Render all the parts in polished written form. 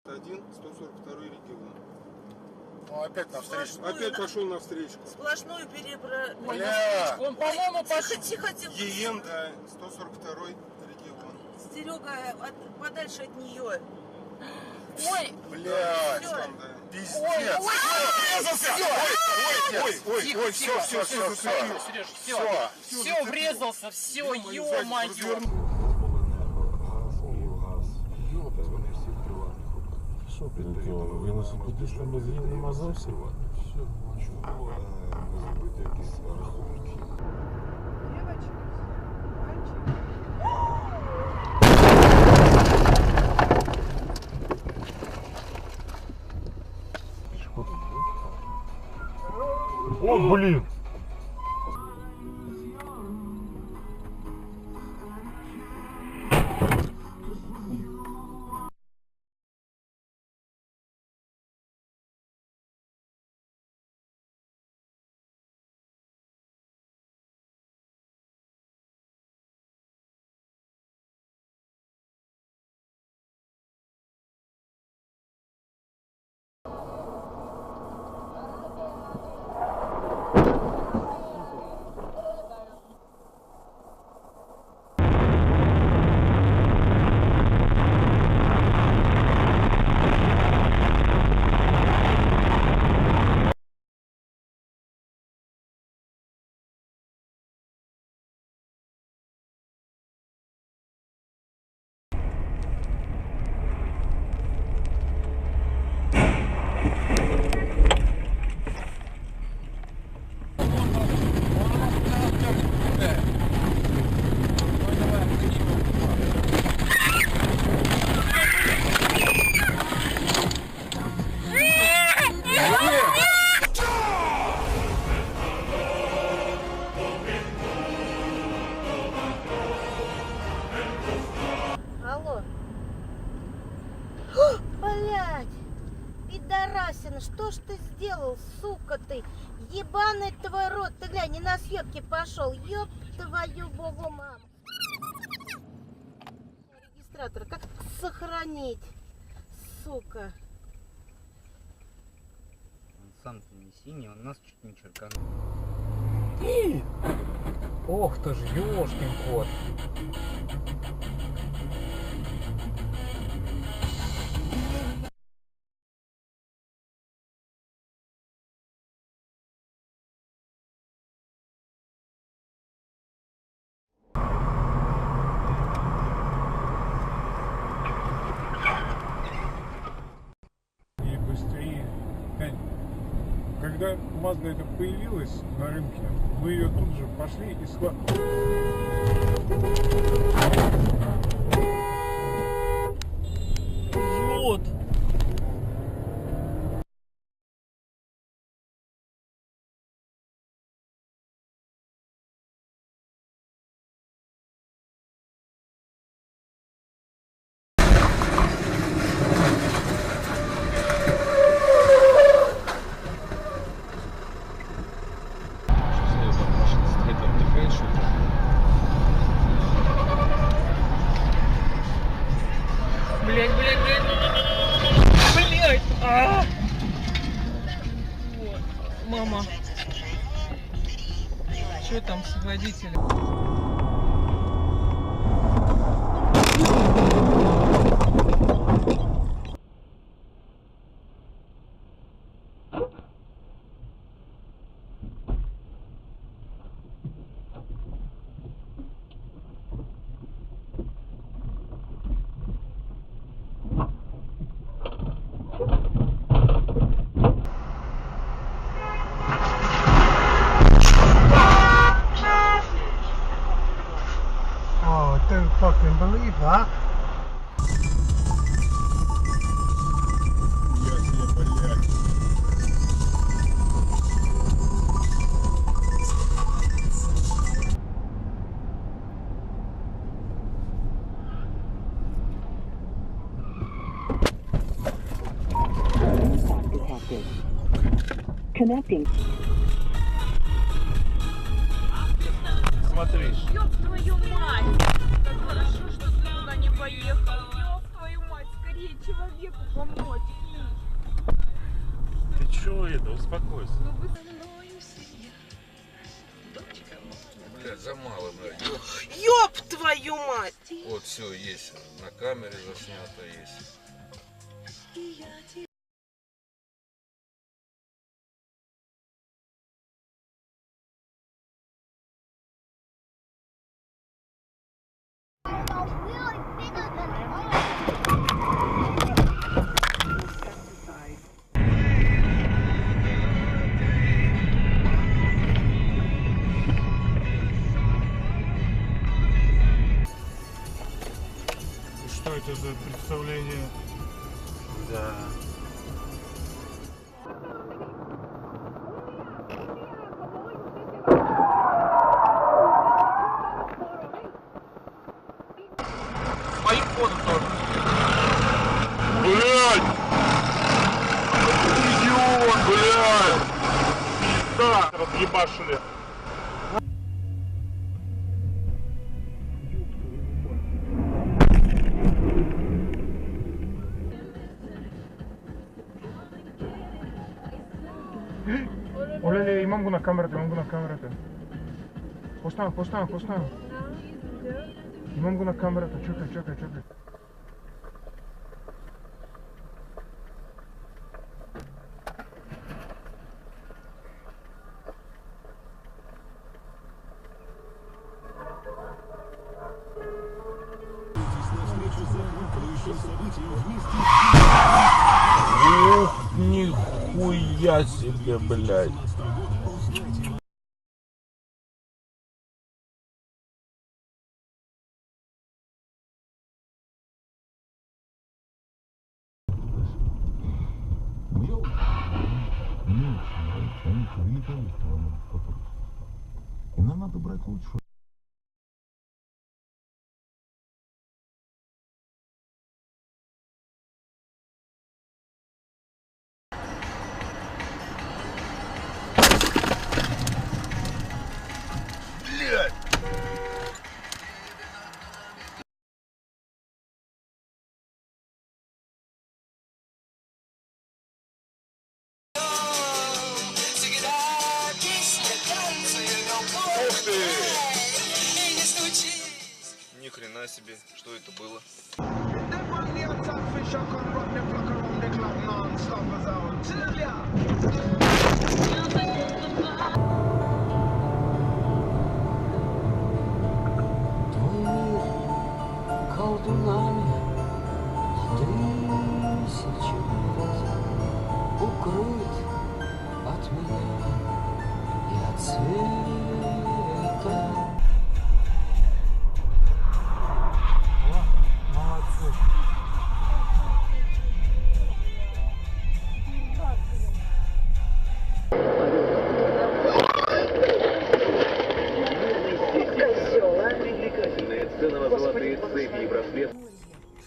101, 142 регион. Ну, опять навстречу. Опять пошел навстречу. Сплошную перебрал. Он, по-моему, Тихо, тихо. ЕН, да, 142 регион. Серега, подальше от нее. Ой, блядь, Всё. там, да. Пиздец. Ой, все. все, врезался, все, ё-моё. Що підтримали? Він особисто без її намазався? Чому не зробити якісь рахунки? Девочка, мальчик. О, блін! Алло. Блять! Пидорасина, что ж ты сделал, сука ты? Ебаный твой рот, ты глянь, не на съемки пошел. Ёб твою богу, мам. Регистратор, как сохранить? Сука. Он сам-то не синий, он нас чуть не черканул. Ох ты ж, ёшкин кот. И быстрее. Когда Mazda это появилась на рынке, мы ее тут же пошли и Вот. Блять. Вот. Мама. Что там с водителем? Oh, I don't fucking believe that. Я себе, блядь. Connecting. Смотри. Ёб твою мать! Как хорошо, что ты туда не поехал. Ёб твою мать, скорее человеку помочь. Ты чё это? Успокойся. Блядь, за мало, блядь. Ёб твою мать! Вот все есть. На камере заснято есть. Что это за представление? Да. Моим ходом тоже. Блядь! Идиот, блядь! Да, разъебашили. Olele, imam kuna kamerata. Postan. Imam kuna kamerata, čekaj. Ух, нихуя себе, блядь. И нам надо брать лучшую. Ни хрена себе, что это было? Колдунами тысячи лет укроет от меня и от света. Привлекательная цена на золотые цепи и браслет.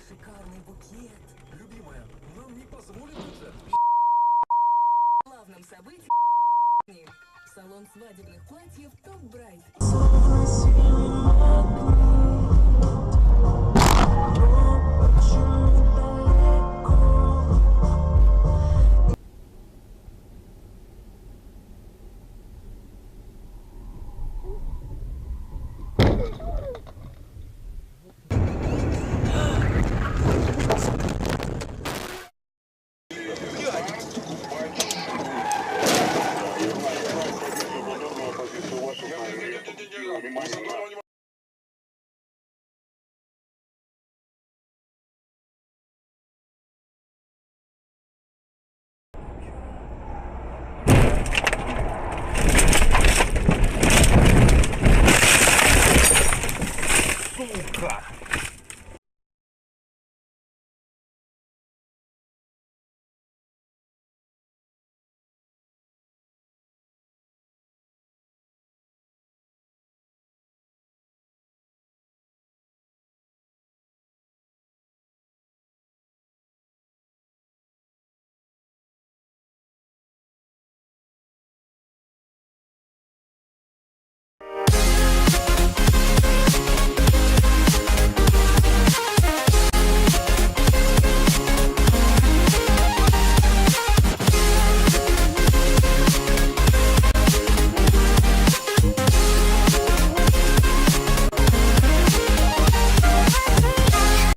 Шикарный букет. Любимая, нам не позволит это. Главным событием салон свадебных платьев Топ Брайт.